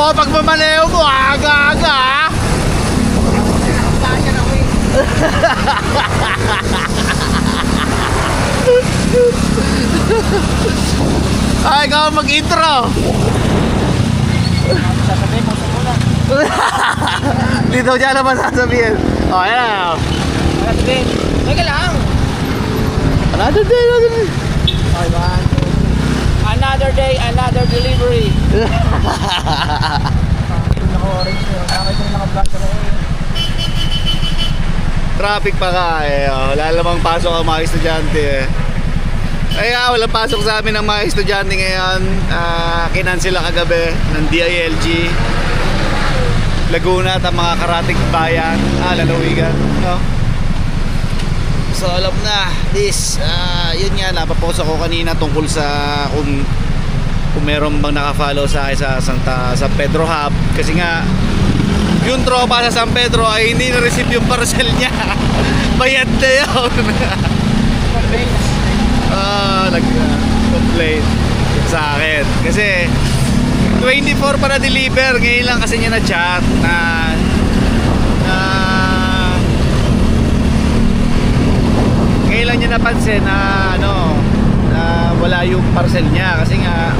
mo pag mamaneo mo, aga-aga. Kaya na ko eh. Ay, ikaw mag-intro. Sasabihin mo sa muna. Dito dyan naman sasabihin. O, ayan. Sasabihin. Teka lang. Another day, another day. Okay, 1, 2. Another day, another delivery. Naka-orange na yun. Nakita mo naka-black na yun. Traffic pa ka eh. Wala namang pasok ang mga estudyante eh. Kaya walang pasok sa amin ng mga estudyante ngayon. Kinansel lang kagabi ng DILG Laguna at ang mga karating bayan, lalawigan, no? So alam na this, yun nga, napapost ako kanina tungkol sa kung meron bang nakafollow sa akin sa San Pedro Hub. Kasi nga yung tropa sa San Pedro ay hindi na-receive yung parcel niya. Bayad na yun. Nag-complain sa akin kasi 24 pa na-deliver. Ngayon lang kasi niya na-chat na ngayon lang niya napansin na na wala yung parcel niya kasi nga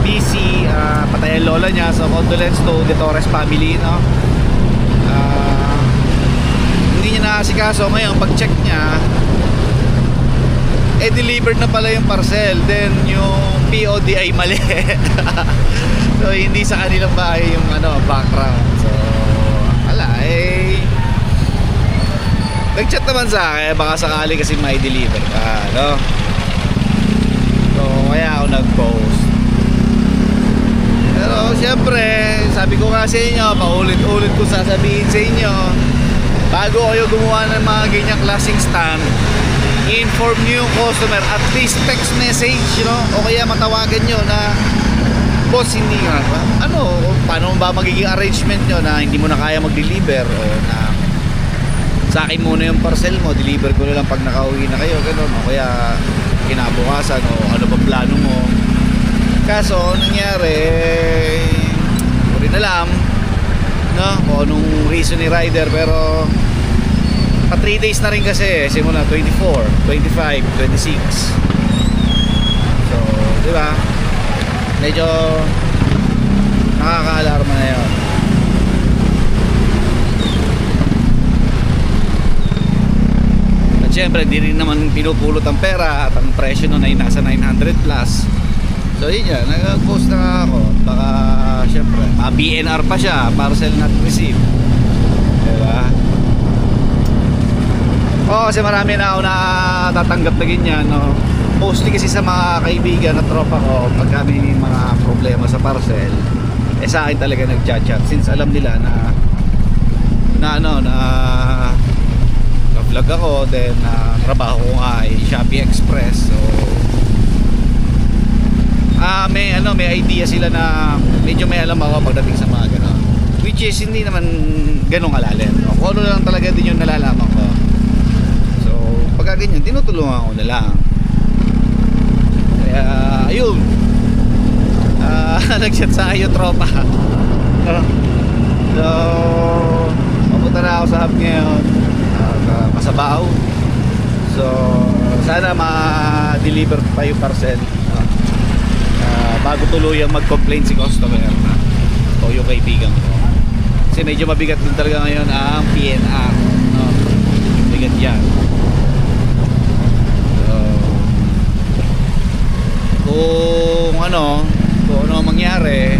busy, patay ang lola niya. So condolence to the Torres family, no? Hindi niya nakasikaso. Ngayon pag-check niya, delivered na pala yung parcel, then yung POD ay mali. So hindi sa kanilang bahay yung background. So wala nag-chat naman sa akin, baka sakali kasi may deliver ka, no? So kaya ako nag-post. Pero syempre sabi ko nga sa inyo, paulit-ulit ko sasabihin sa inyo, bago kayo gumawa ng mga ganyang klaseng stand, inform nyo yung customer, at least text message, o kaya matawagan nyo na, boss, hindi nga paano ba magiging arrangement nyo na hindi mo na kaya mag-deliver, o na sa akin muna yung parcel mo, deliver ko na lang pag nakauwi na kayo, gano'n, o kaya kinabukasan, o ano ba plano mo. Kaso nangyari, hindi ko rin alam, no, kung anong reason ni rider, pero pa 3 days na rin kasi, simula 24, 25, 26. So, di ba? Medyo nakaka-alarma na 'yon. At syempre, hindi rin naman pinupulot ang pera at ang presyo nun ay nasa 900 plus. So, yun yan, nag-post na ako. Baka, syempre, BNR pa siya, parcel not received. Di ba? Kasi marami na ako natatanggap na ganyan, no? Mostly kasi sa mga kaibigan at tropa ko, pag may mga problema sa parcel, sa akin talaga nag-chat-chat, since alam nila na vlog ako, then trabaho ko nga ay Shopee Express. So may idea sila na medyo may alam ako pagdating sa mga gano'n, which is hindi naman ganong kalalim, no? Kung ano lang talaga din yung nalalaman ko. Pagka ganyan, tinutulungan ko na lang. Kaya, ayun. Nag-chat sa akin yung tropa. So, papunta na ako sa hub ngayon. Masabaw. So, sana ma-deliver pa yung parcel. Bago tuluyang mag-complain si customer o yung kaibigan ko. Kasi medyo mabigat din talaga ngayon ang PNR. Bigat yan. Kung ano mangyari,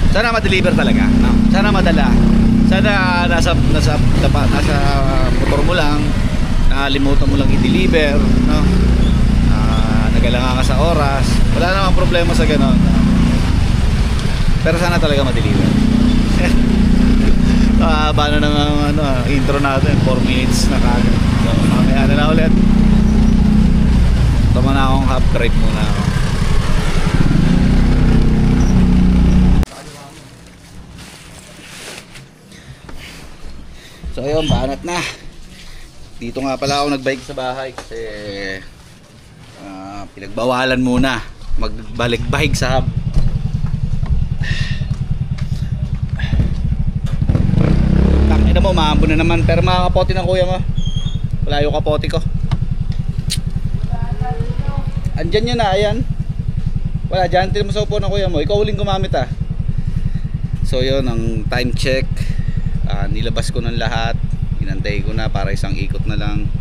sana ma-deliver talaga, no? Sana madala, sana nasa motor mo lang, nakalimutan mo lang i-deliver, no? Nagalangan ka sa oras, wala namang problema sa ganon, no? Pero sana talaga ma-deliver. Paano naman intro natin, 4 minutes na kagad. So mamaya na ulit. Tama na akong half drive muna ako. So ayun, banat na. Dito nga pala ako nagbike sa bahay kasi pinagbawalan muna magbalik-bahig sa hub. Takina mo, maambo na naman. Pero mga kapote ng kuya mo, wala yung kapote ko. Andyan yun na, ayan. Wala dyan, tinan mo sa upo ng kuya mo. Ikaw uling gumamit ah. So yun, ang time check, nilabas ko ng lahat. Inantay ko na para isang ikot na lang.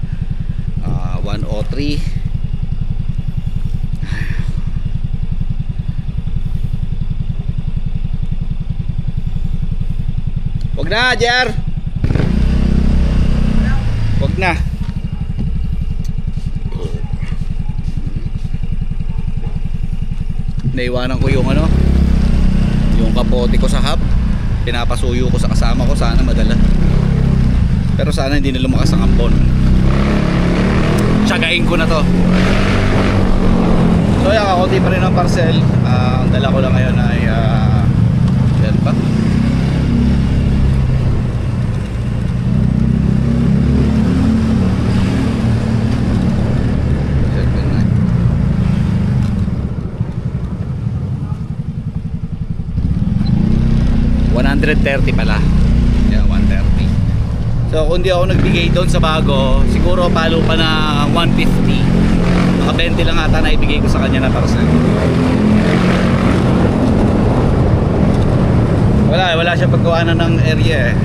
1:03. Wag na, Jer. Wag na. Naiwanan ko yung ano, yung kapote ko sa hub. Pinapasuyo ko sa kasama ko, sana madala. Pero sana hindi na lumakas ang ambon. Tsagain ko na to. So yan, kakunti pa rin ang parcel. Ang dala ko lang ngayon ay yan pa. $130 pala. Yan, 130. So kung di ako nagbigay doon sa bago, siguro palo pa na 150. Mga 20 lang ata na ibigay ko sa kanya na parcel. Wala siya pagkuhanan ng area eh.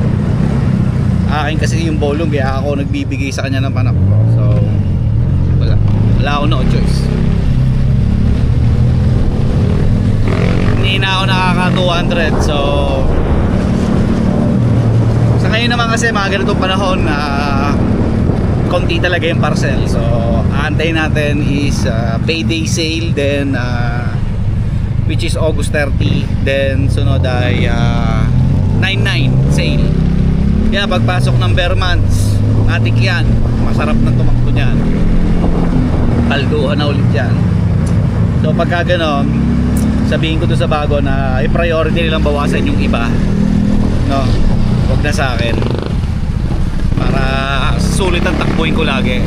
Akin kasi yung volume, kaya ako nagbibigay sa kanya ng panak. So wala ako no choice. Hindi na ako nakaka 200. So sa ngayon naman kasi mga ganitong panahon na konti talaga yung parcel. So aantayin natin is payday sale, then which is August 30, then sunod ay 9/9 sale. Kaya pagpasok ng bare months, atik yan, masarap na tumakbo niyan, palduhan na ulit yan. So pagka ganon, sabihin ko doon sa bago na i-priority nilang bawasan yung iba, no? Huwag na sa akin, para sulit ang takbuhin ko lagi.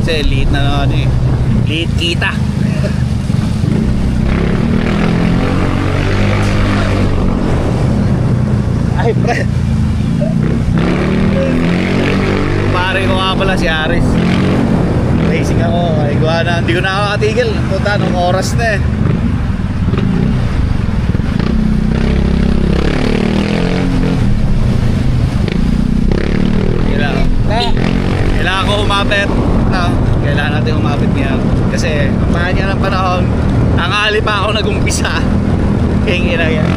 Kasi liit na ano eh, liit kita. Ay pre, pare ko nga pala si Aris. Racing ako, ay gawa na, hindi ko na nakakatigil. Puta, nung oras na eh. Kailangan ko umabit, no? Kailangan natin umabit niya. Kasi ang mahanya ng panahon, ang ali pa ako nag-umpisa. Kaya yan.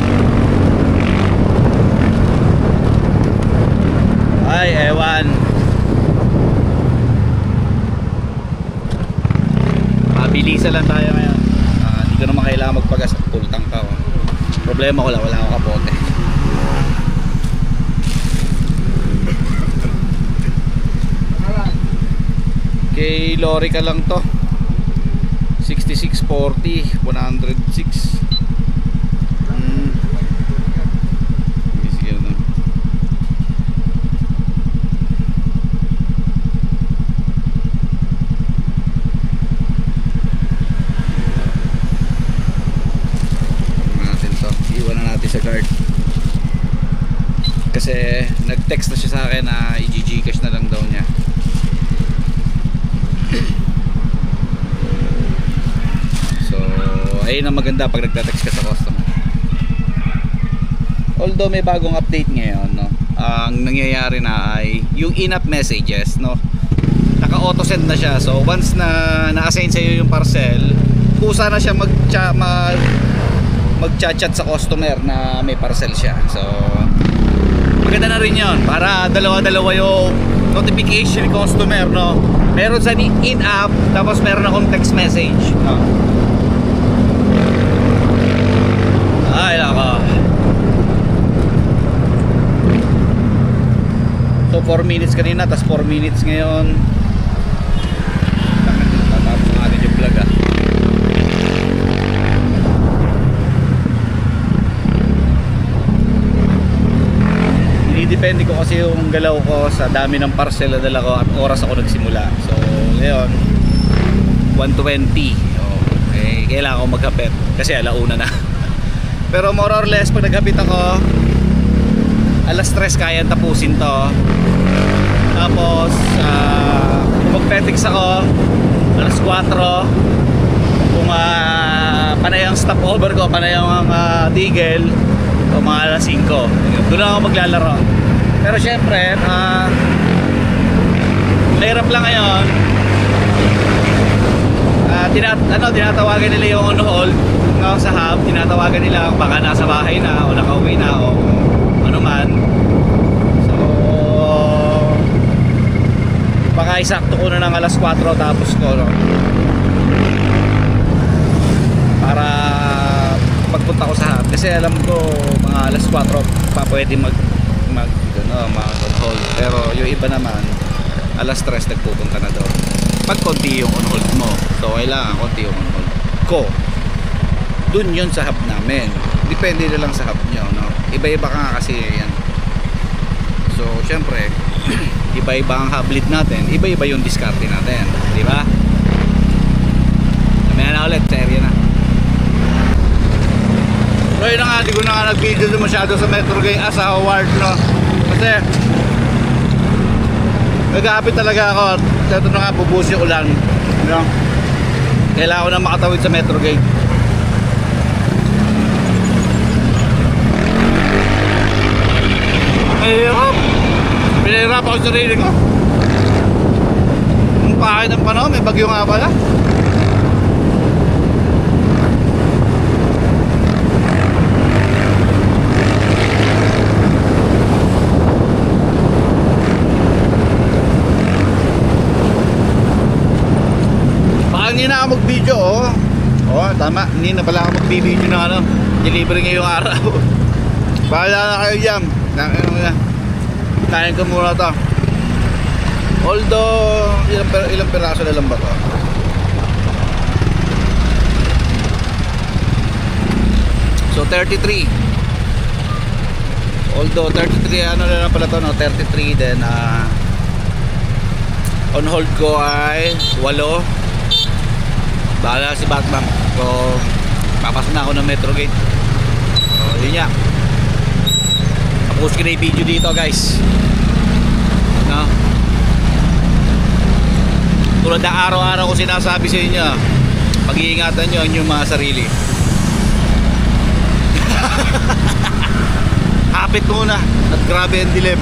Ay, ewan. Mabilisan lang tayo ngayon. Hindi ko naman kailangan magpagas at full tank ako. Problema ko lang, wala akong kapote. Kay lorry ka lang to, 6640, 106. Sige na. Natin to, iwan na natin sa guard. Kasi nag-text na siya sa akin na i-Gcash na lang daw niya. So ayun ang maganda pag nagta-text ka sa customer. Although may bagong update ngayon, no? Ang nangyayari na ay yung in-app messages, no? Naka-auto send na siya. So once na na-assign sa iyo yung parcel, kusa na siya mag-chat sa customer na may parcel siya. So maganda na rin yun, para dalawa-dalawa yung notification ni customer, no? Meron sa in-app, tapos meron akong text message, no? Ay nako. So 4 minutes kanina, tapos 4 minutes ngayon. Tatapos natin yung vlog ah. Depende ko kasi yung galaw ko sa dami ng parcel na dala ko at oras ako nagsimula. So ngayon 1:20. eh, kailangan ko maghapit kasi alauna na. Pero more or less pag naghapit ako, alas 3 kaya tapusin to. Tapos kung magpetix ako, alas 4. Kung panay ang stopover ko, panay ang tigil, o mga alas 5. Doon na ako maglalaro. Pero syempre, mahirap lang ngayon. Tinatawagan nila yung on hold sa hub. Tinatawagan nila baka nasa bahay na o nakauwi na o ano man. So baka isakto ko na ng alas 4 tapos ko, no? Para pagpunta ko sa hub kasi alam ko mga alas 4 pa pwede mag on hold. Pero yung iba naman alas 3 nagpupunta na doon pag konti yung on hold mo. So kailangan konti yung on hold ko. Dun yun sa hub namin. Depende na lang sa hub nyo, no? Iba-iba ka nga kasi yan. So syempre iba-iba ang hub lead natin, iba-iba yung diskarte natin, di ba? Kami na ulit sa area na. So yun na nga, di ko na nga nag-video masyado sa Metro Gay sa Howard, no? Kasi nag-aapit talaga ako at ito na nga bubuhos yung ulan, no? Kailangan ko na makatawid sa Metro Gate. Pinahirap ako sa sarili ko. Ang pahit ng panahon, may bagyo nga pala. Hindi na ako mag-video, oh. Oh, tama, hindi na pala ako mag-video na ano. Delivery ngayong araw. Bahala na kayo dyan. Kain ko muna to. Although, ilang piraso na lang ba to? So, 33. Although, 33, ano na lang pala to, no? 33, then, on hold ko ay 8. Bahala si Batman. So papasok na ako ng Metro Gate. So yun nga, tapos ko na yung video dito, guys, no? Tulad ng araw-araw ko sinasabi sa inyo, pag-iingatan nyo ang inyong mga sarili. Hapit muna at grabe ang dilim.